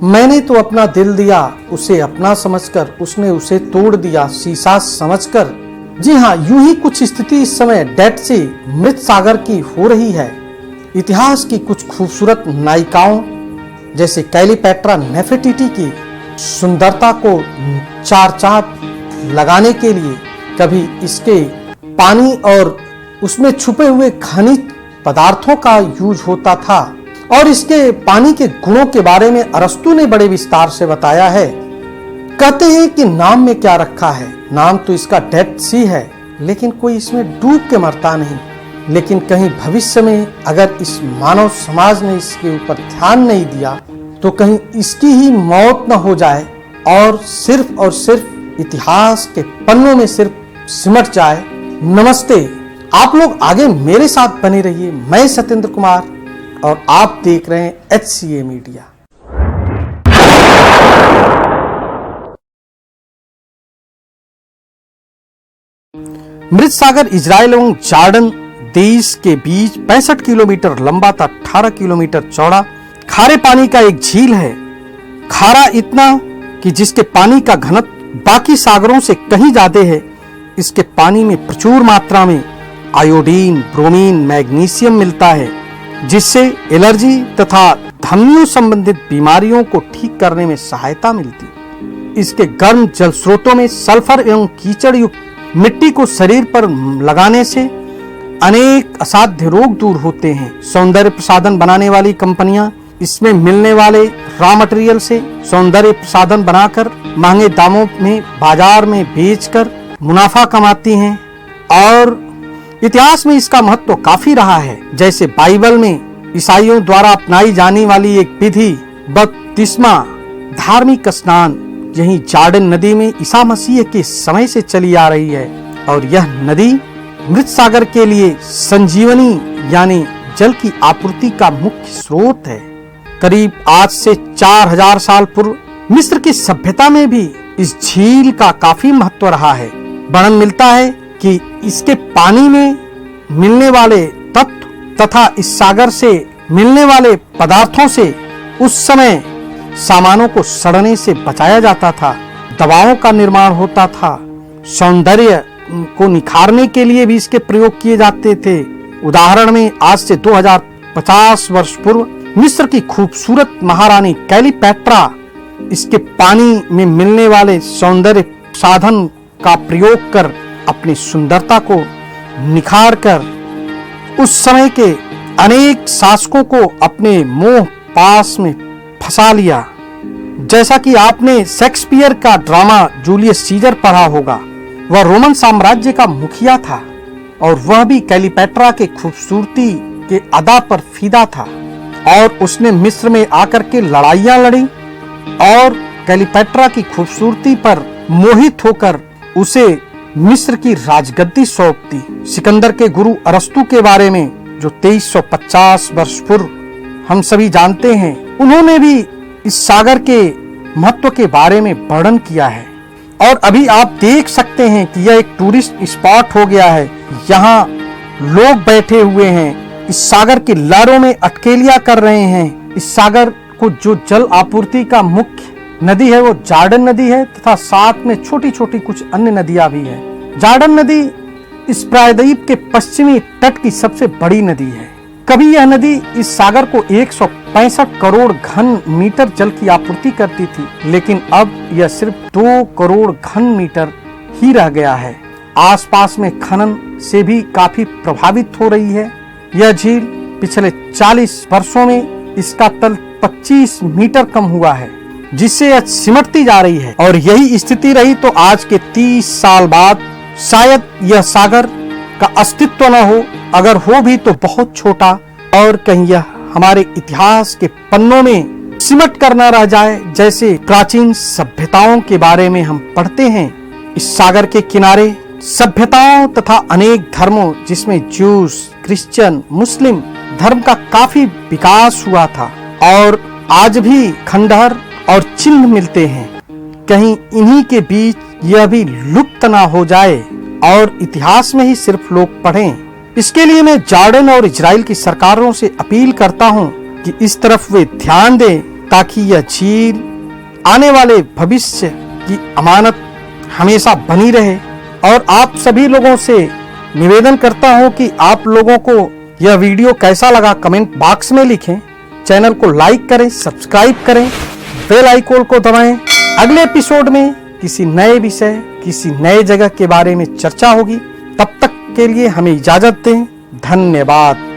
मैंने तो अपना दिल दिया उसे अपना समझकर, उसने उसे तोड़ दिया शीशा समझकर। जी हाँ, यूं ही कुछ स्थिति इस समय डेड सी मृत सागर की हो रही है। इतिहास की कुछ खूबसूरत नायिकाओं जैसे क्लीयोपैट्रा नेफेर्टिटी की सुंदरता को चार चांद लगाने के लिए कभी इसके पानी और उसमें छुपे हुए खनिज पदार्थों का यूज होता था, और इसके पानी के गुणों के बारे में अरस्तु ने बड़े विस्तार से बताया है। कहते हैं कि नाम में क्या रखा है, नाम तो इसका डेड सी है, लेकिन कोई इसमें डूब के मरता नहीं। लेकिन कहीं भविष्य में अगर इस मानव समाज ने इसके ऊपर ध्यान नहीं दिया तो कहीं इसकी ही मौत न हो जाए और सिर्फ इतिहास के पन्नों में सिर्फ सिमट जाए। नमस्ते, आप लोग आगे मेरे साथ बने रहिए। मैं सत्येंद्र कुमार और आप देख रहे हैं HCA मीडिया। मृत सागर इजराइल एवं जॉर्डन देश के बीच 65 किलोमीटर लंबा था, 18 किलोमीटर चौड़ा खारे पानी का एक झील है। खारा इतना कि जिसके पानी का घनत्व बाकी सागरों से कहीं ज्यादा है। इसके पानी में प्रचुर मात्रा में आयोडीन, ब्रोमीन, मैग्नीशियम मिलता है, जिससे एलर्जी तथा धमनियों संबंधित बीमारियों को ठीक करने में सहायता मिलती। इसके गर्म जल स्रोतों में सल्फर एवं कीचड़ युक्त मिट्टी को शरीर पर लगाने से अनेक असाध्य रोग दूर होते हैं। सौंदर्य प्रसाधन बनाने वाली कंपनियां इसमें मिलने वाले रॉ मटेरियल से सौंदर्य प्रसाधन बनाकर महंगे दामों में बाजार में बेचकर मुनाफा कमाती हैं। और इतिहास में इसका महत्व काफी रहा है। जैसे बाइबल में ईसाइयों द्वारा अपनाई जाने वाली एक विधि बपतिस्मा, धार्मिक स्नान, यही जॉर्डन नदी में ईसा मसीह के समय से चली आ रही है। और यह नदी मृत सागर के लिए संजीवनी यानी जल की आपूर्ति का मुख्य स्रोत है। करीब आज से 4000 साल पूर्व मिस्र की सभ्यता में भी इस झील का काफी महत्व रहा है। वर्णन मिलता है कि इसके पानी में मिलने वाले तत्व तथा इस सागर से मिलने वाले पदार्थों से उस समय सामानों को सड़ने से बचाया जाता था, दवाओं का निर्माण होता था, सौंदर्य को निखारने के लिए भी इसके प्रयोग किए जाते थे। उदाहरण में आज से 2050 वर्ष पूर्व मिस्र की खूबसूरत महारानी क्लीयोपैट्रा इसके पानी में मिलने वाले सौंदर्य साधन का प्रयोग कर अपनी सुंदरता को निखार कर उस समय के अनेक शासकों को अपने मोह पास में फंसा लिया। जैसा कि आपने शेक्सपियर का ड्रामा जूलियस सीजर पढ़ा होगा, वह रोमन साम्राज्य का मुखिया था और वह भी क्लीयोपैट्रा के खूबसूरती के अदा पर फिदा था और उसने मिस्र में आकर के लड़ाइयां लड़ी और क्लीयोपैट्रा की खूबसूरती पर मोहित होकर उसे मिस्र की राजगद्दी सौंप दी। सिकंदर के गुरु अरस्तु के बारे में जो 2350 वर्ष पूर्व हम सभी जानते हैं, उन्होंने भी इस सागर के महत्व के बारे में वर्णन किया है। और अभी आप देख सकते हैं कि यह एक टूरिस्ट स्पॉट हो गया है। यहाँ लोग बैठे हुए हैं, इस सागर की लहरों में अटकेलियां कर रहे हैं। इस सागर को जो जल आपूर्ति का मुख्य नदी है वो जॉर्डन नदी है तथा साथ में छोटी छोटी कुछ अन्य नदियां भी है। जॉर्डन नदी इस प्रायद्वीप के पश्चिमी तट की सबसे बड़ी नदी है। कभी यह नदी इस सागर को 165 करोड़ घन मीटर जल की आपूर्ति करती थी, लेकिन अब यह सिर्फ 2 करोड़ घन मीटर ही रह गया है। आसपास में खनन से भी काफी प्रभावित हो रही है। यह झील पिछले 40 वर्षों में इसका तल 25 मीटर कम हुआ है, जिससे यह सिमटती जा रही है। और यही स्थिति रही तो आज के 30 साल बाद शायद यह सागर का अस्तित्व न हो, अगर हो भी तो बहुत छोटा, और कहीं यह हमारे इतिहास के पन्नों में सिमट कर न रह जाए। जैसे प्राचीन सभ्यताओं के बारे में हम पढ़ते हैं, इस सागर के किनारे सभ्यताओं तथा अनेक धर्मों जिसमें ज्यूस, क्रिश्चियन, मुस्लिम धर्म का काफी विकास हुआ था और आज भी खंडहर और चिन्ह मिलते हैं। कहीं इन्हीं के बीच यह भी लुप्त ना हो जाए और इतिहास में ही सिर्फ लोग पढ़ें। इसके लिए मैं जॉर्डन और इजराइल की सरकारों से अपील करता हूं कि इस तरफ वे ध्यान दें ताकि यह झील आने वाले भविष्य की अमानत हमेशा बनी रहे। और आप सभी लोगों से निवेदन करता हूं कि आप लोगों को यह वीडियो कैसा लगा कमेंट बॉक्स में लिखें। चैनल को लाइक करें, सब्सक्राइब करें, बेल आइकन को दबाएं। अगले एपिसोड में किसी नए विषय, किसी नए जगह के बारे में चर्चा होगी। तब तक के लिए हमें इजाजत दें। धन्यवाद।